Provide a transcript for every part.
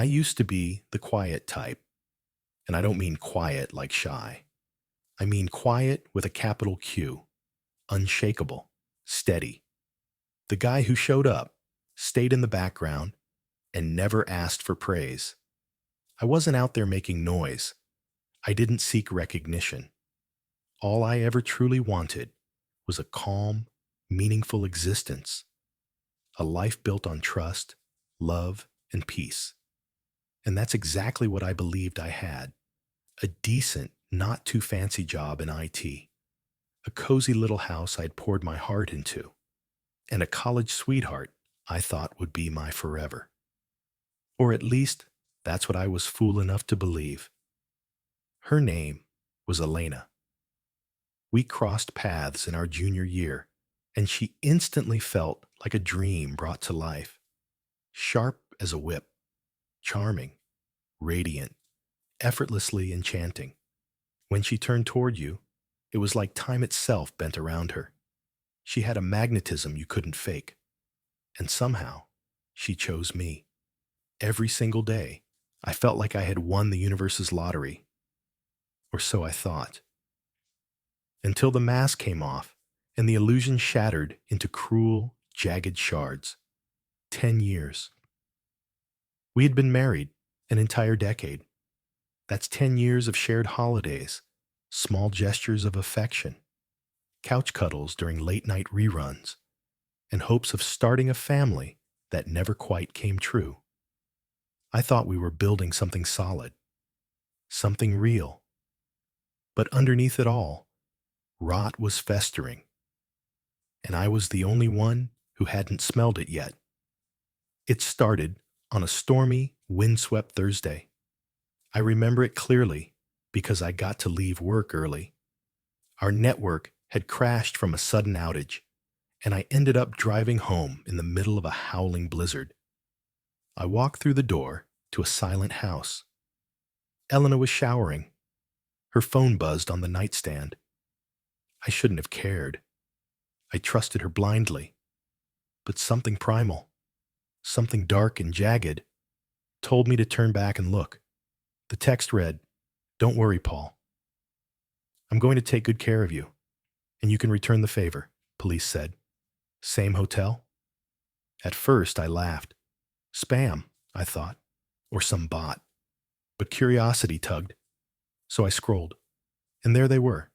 I used to be the quiet type, and I don't mean quiet like shy. I mean quiet with a capital Q, unshakable, steady. The guy who showed up, stayed in the background, and never asked for praise. I wasn't out there making noise. I didn't seek recognition. All I ever truly wanted was a calm, meaningful existence, a life built on trust, love, and peace. And that's exactly what I believed I had: a decent, not too fancy job in IT, a cozy little house I'd poured my heart into, and a college sweetheart I thought would be my forever. Or at least, that's what I was fool enough to believe. Her name was Elena. We crossed paths in our junior year, and she instantly felt like a dream brought to life. Sharp as a whip, charming, radiant, effortlessly enchanting. When she turned toward you, it was like time itself bent around her. She had a magnetism you couldn't fake. And somehow, she chose me. Every single day, I felt like I had won the universe's lottery. Or so I thought. Until the mask came off and the illusion shattered into cruel, jagged shards. 10 years. We had been married an entire decade. That's 10 years of shared holidays, small gestures of affection, couch cuddles during late-night reruns, and hopes of starting a family that never quite came true. I thought we were building something solid, something real. But underneath it all, rot was festering, and I was the only one who hadn't smelled it yet. It started on a stormy, windswept Thursday. I remember it clearly because I got to leave work early. Our network had crashed from a sudden outage, and I ended up driving home in the middle of a howling blizzard. I walked through the door to a silent house. Elena was showering. Her phone buzzed on the nightstand. I shouldn't have cared. I trusted her blindly. But something primal, something dark and jagged, told me to turn back and look. The text read, "Don't worry, Paul. I'm going to take good care of you, and you can return the favor," police said. Same hotel? At first, I laughed. Spam, I thought, or some bot. But curiosity tugged. So I scrolled, and there they were.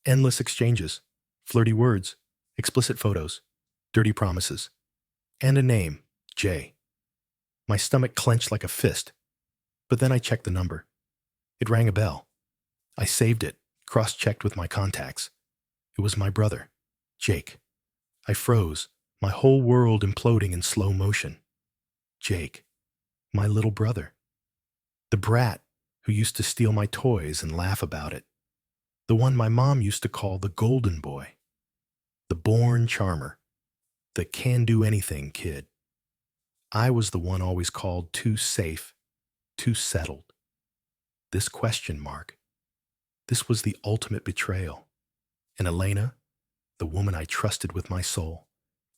Endless exchanges, flirty words, explicit photos, dirty promises, and a name, Jay. My stomach clenched like a fist, but then I checked the number. It rang a bell. I saved it, cross-checked with my contacts. It was my brother, Jake. I froze, my whole world imploding in slow motion. Jake, my little brother. The brat who used to steal my toys and laugh about it. The one my mom used to call the golden boy. The born charmer. The can-do-anything kid. I was the one always called too safe, too settled. This question mark. This was the ultimate betrayal. And Elena, the woman I trusted with my soul,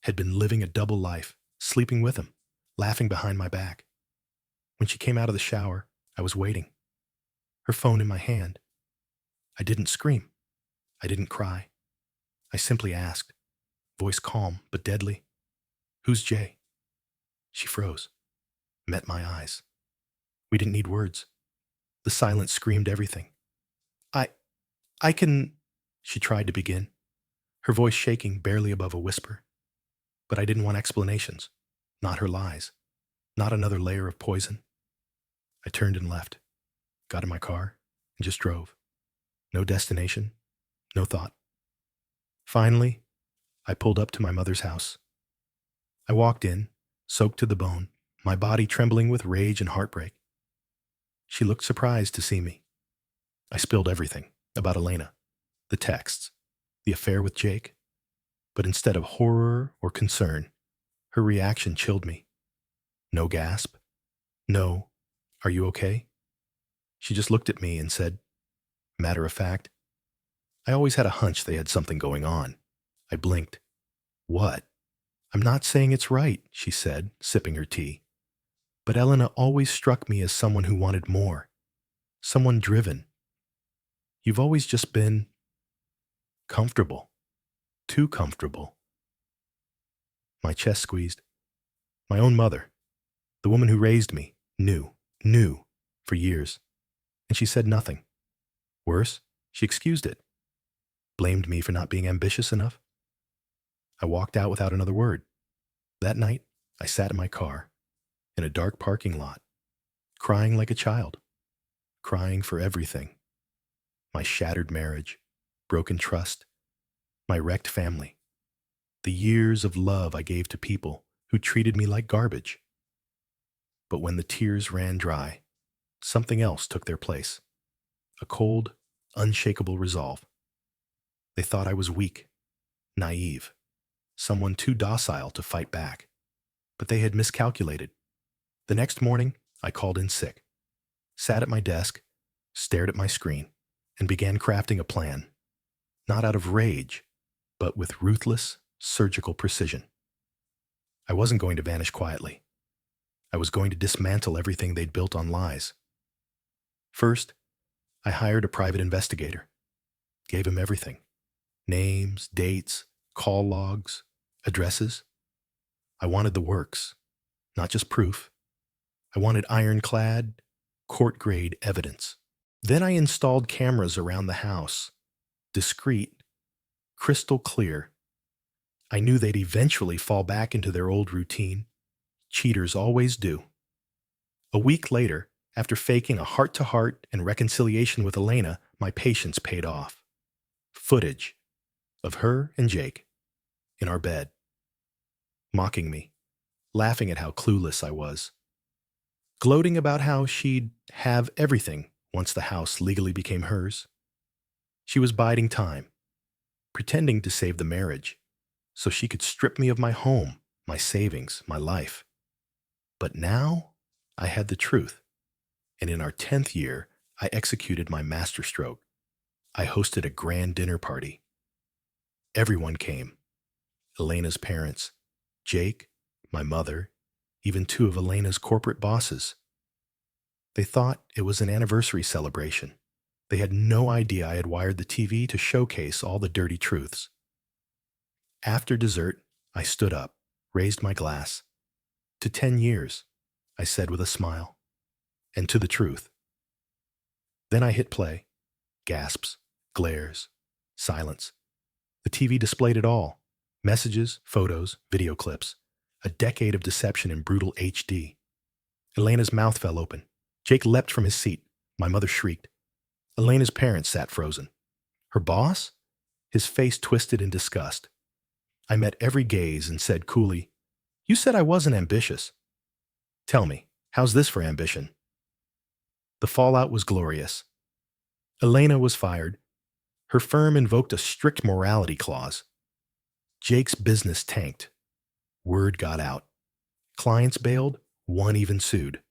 had been living a double life, sleeping with him, laughing behind my back. When she came out of the shower, I was waiting. Her phone in my hand. I didn't scream. I didn't cry. I simply asked, voice calm but deadly, "Who's Jay?" She froze, met my eyes. We didn't need words. The silence screamed everything. I, I can, she tried to begin, her voice shaking barely above a whisper. But I didn't want explanations, not her lies, not another layer of poison. I turned and left, got in my car, and just drove. No destination, no thought. Finally, I pulled up to my mother's house. I walked in, soaked to the bone, my body trembling with rage and heartbreak. She looked surprised to see me. I spilled everything about Elena, the texts, the affair with Jake. But instead of horror or concern, her reaction chilled me. No gasp. No, "Are you okay?" She just looked at me and said, matter of fact, I always had a hunch they had something going on. I blinked. "What?" "I'm not saying it's right," she said, sipping her tea. But Elena always struck me as someone who wanted more, someone driven. You've always just been comfortable, too comfortable. My chest squeezed. My own mother, the woman who raised me, knew for years. And she said nothing. Worse, she excused it, blamed me for not being ambitious enough. I walked out without another word. That night, I sat in my car, in a dark parking lot, crying like a child, crying for everything. My shattered marriage, broken trust, my wrecked family, the years of love I gave to people who treated me like garbage. But when the tears ran dry, something else took their place. A cold, unshakable resolve. They thought I was weak, naive, someone too docile to fight back. But they had miscalculated. The next morning, I called in sick, sat at my desk, stared at my screen, and began crafting a plan, not out of rage, but with ruthless, surgical precision. I wasn't going to vanish quietly. I was going to dismantle everything they'd built on lies. First, I hired a private investigator, gave him everything. Names, dates, call logs, addresses. I wanted the works, not just proof. I wanted ironclad, court-grade evidence. Then I installed cameras around the house, discreet, crystal clear. I knew they'd eventually fall back into their old routine. Cheaters always do. A week later, after faking a heart-to-heart and reconciliation with Elena, my patience paid off. Footage of her and Jake in our bed, mocking me, laughing at how clueless I was, gloating about how she'd have everything once the house legally became hers. She was biding time, pretending to save the marriage, so she could strip me of my home, my savings, my life. But now I had the truth, and in our 10th year, I executed my masterstroke. I hosted a grand dinner party. Everyone came. Elena's parents, Jake, my mother, even 2 of Elena's corporate bosses. They thought it was an anniversary celebration. They had no idea I had wired the TV to showcase all the dirty truths. After dessert, I stood up, raised my glass. To 10 years, I said with a smile, and to the truth. Then I hit play. Gasps, glares, silence. The TV displayed it all. Messages, photos, video clips. A decade of deception in brutal HD. Elena's mouth fell open. Jake leapt from his seat. My mother shrieked. Elena's parents sat frozen. Her boss? His face twisted in disgust. I met every gaze and said coolly, "You said I wasn't ambitious. Tell me, how's this for ambition?" The fallout was glorious. Elena was fired. Her firm invoked a strict morality clause. Jake's business tanked. Word got out. Clients bailed, one even sued.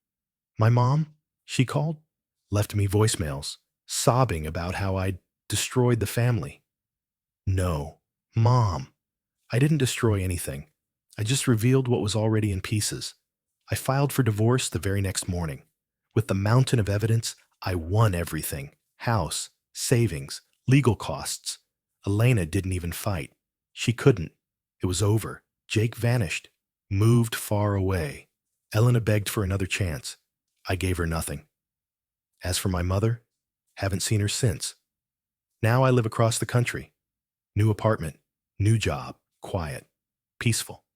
My mom, she called, left me voicemails, sobbing about how I'd destroyed the family. No, Mom, I didn't destroy anything. I just revealed what was already in pieces. I filed for divorce the very next morning. With the mountain of evidence, I won everything. House, savings, legal costs. Elena didn't even fight. She couldn't. It was over. Jake vanished, moved far away. Elena begged for another chance. I gave her nothing. As for my mother, haven't seen her since. Now I live across the country. New apartment, new job, quiet, peaceful.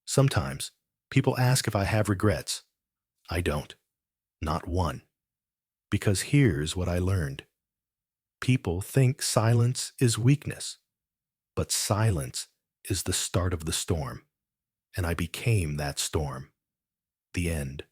Sometimes people ask if I have regrets. I don't. Not one. Because here's what I learned. People think silence is weakness, but silence is the start of the storm, and I became that storm. The end.